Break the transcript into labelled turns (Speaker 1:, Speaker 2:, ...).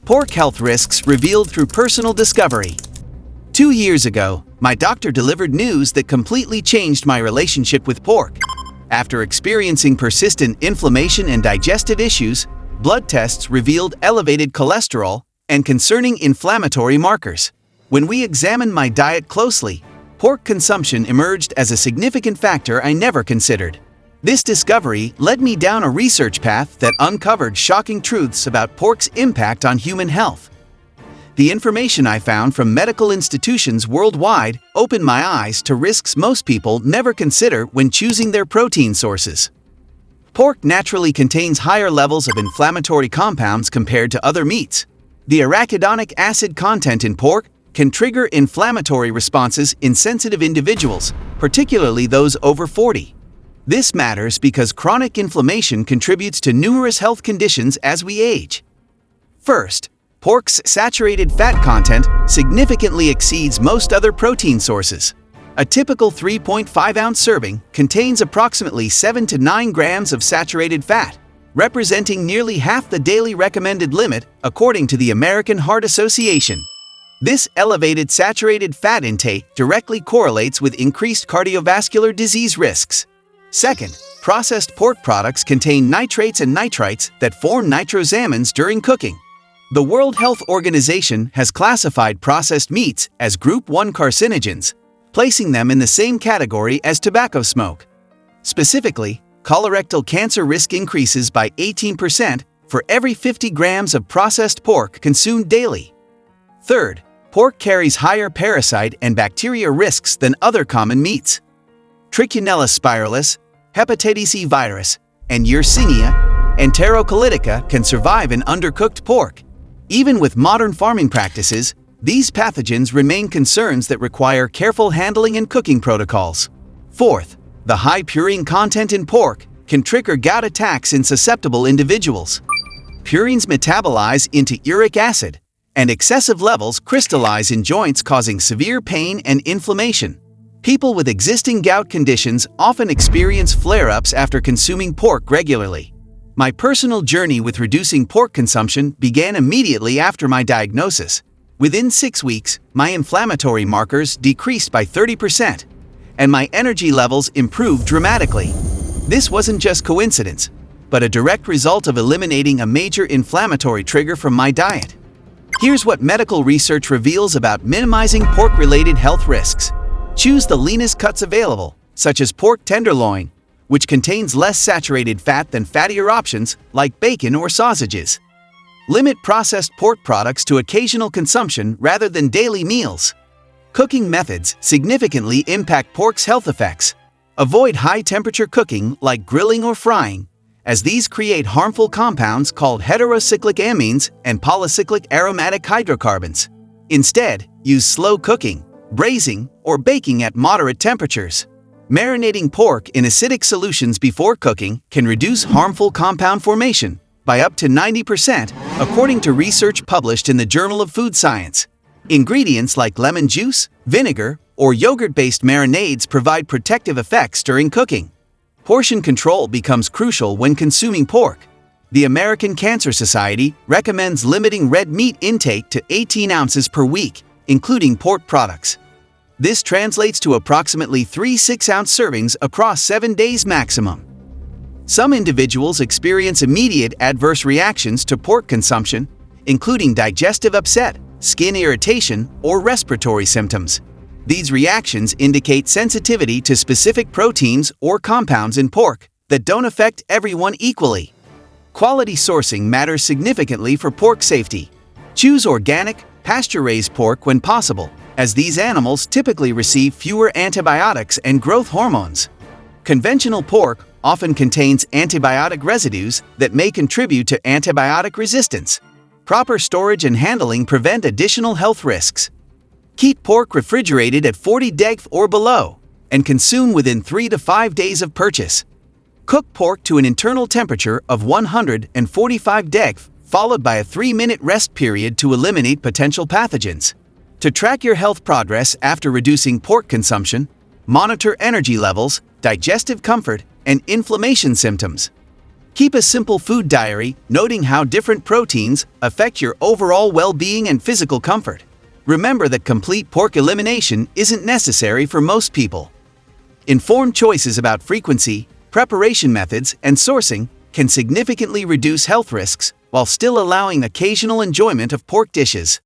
Speaker 1: Pork health risks revealed through personal discovery. 2 years ago, my doctor delivered news that completely changed my relationship with pork. After experiencing persistent inflammation and digestive issues, blood tests revealed elevated cholesterol and concerning inflammatory markers. When we examined my diet closely, pork consumption emerged as a significant factor I never considered. This discovery led me down a research path that uncovered shocking truths about pork's impact on human health. The information I found from medical institutions worldwide opened my eyes to risks most people never consider when choosing their protein sources. Pork naturally contains higher levels of inflammatory compounds compared to other meats. The arachidonic acid content in pork can trigger inflammatory responses in sensitive individuals, particularly those over 40. This matters because chronic inflammation contributes to numerous health conditions as we age. First, pork's saturated fat content significantly exceeds most other protein sources. A typical 3.5-ounce serving contains approximately 7 to 9 grams of saturated fat, representing nearly half the daily recommended limit according to the American Heart Association. This elevated saturated fat intake directly correlates with increased cardiovascular disease risks. Second, processed pork products contain nitrates and nitrites that form nitrosamines during cooking. The World Health Organization has classified processed meats as Group 1 carcinogens, placing them in the same category as tobacco smoke. Specifically, colorectal cancer risk increases by 18% for every 50 grams of processed pork consumed daily. Third, pork carries higher parasite and bacteria risks than other common meats. Trichinella spiralis, hepatitis E virus, and Yersinia enterocolitica can survive in undercooked pork. Even with modern farming practices, these pathogens remain concerns that require careful handling and cooking protocols. Fourth, the high purine content in pork can trigger gout attacks in susceptible individuals. Purines metabolize into uric acid, and excessive levels crystallize in joints, causing severe pain and inflammation. People with existing gout conditions often experience flare-ups after consuming pork regularly. My personal journey with reducing pork consumption began immediately after my diagnosis. Within 6 weeks, my inflammatory markers decreased by 30%, and my energy levels improved dramatically. This wasn't just coincidence, but a direct result of eliminating a major inflammatory trigger from my diet. Here's what medical research reveals about minimizing pork-related health risks. Choose the leanest cuts available, such as pork tenderloin, which contains less saturated fat than fattier options like bacon or sausages. Limit processed pork products to occasional consumption rather than daily meals. Cooking methods significantly impact pork's health effects. Avoid high-temperature cooking like grilling or frying, as these create harmful compounds called heterocyclic amines and polycyclic aromatic hydrocarbons. Instead, use slow cooking, braising, or baking at moderate temperatures. Marinating pork in acidic solutions before cooking can reduce harmful compound formation by up to 90%, according to research published in the Journal of Food Science. Ingredients like lemon juice, vinegar, or yogurt-based marinades provide protective effects during cooking. Portion control becomes crucial when consuming pork. The American Cancer Society recommends limiting red meat intake to 18 ounces per week, including pork products. This translates to approximately 3 6-ounce servings across 7 days maximum. Some individuals experience immediate adverse reactions to pork consumption, including digestive upset, skin irritation, or respiratory symptoms. These reactions indicate sensitivity to specific proteins or compounds in pork that don't affect everyone equally. Quality sourcing matters significantly for pork safety. Choose organic, pasture-raised pork when possible, as these animals typically receive fewer antibiotics and growth hormones. Conventional pork often contains antibiotic residues that may contribute to antibiotic resistance. Proper storage and handling prevent additional health risks. Keep pork refrigerated at 40 degrees or below, and consume within 3 to 5 days of purchase. Cook pork to an internal temperature of 145 degrees, followed by a 3-minute rest period to eliminate potential pathogens. To track your health progress after reducing pork consumption, monitor energy levels, digestive comfort, and inflammation symptoms. Keep a simple food diary, noting how different proteins affect your overall well-being and physical comfort. Remember that complete pork elimination isn't necessary for most people. Informed choices about frequency, preparation methods, and sourcing can significantly reduce health risks while still allowing occasional enjoyment of pork dishes.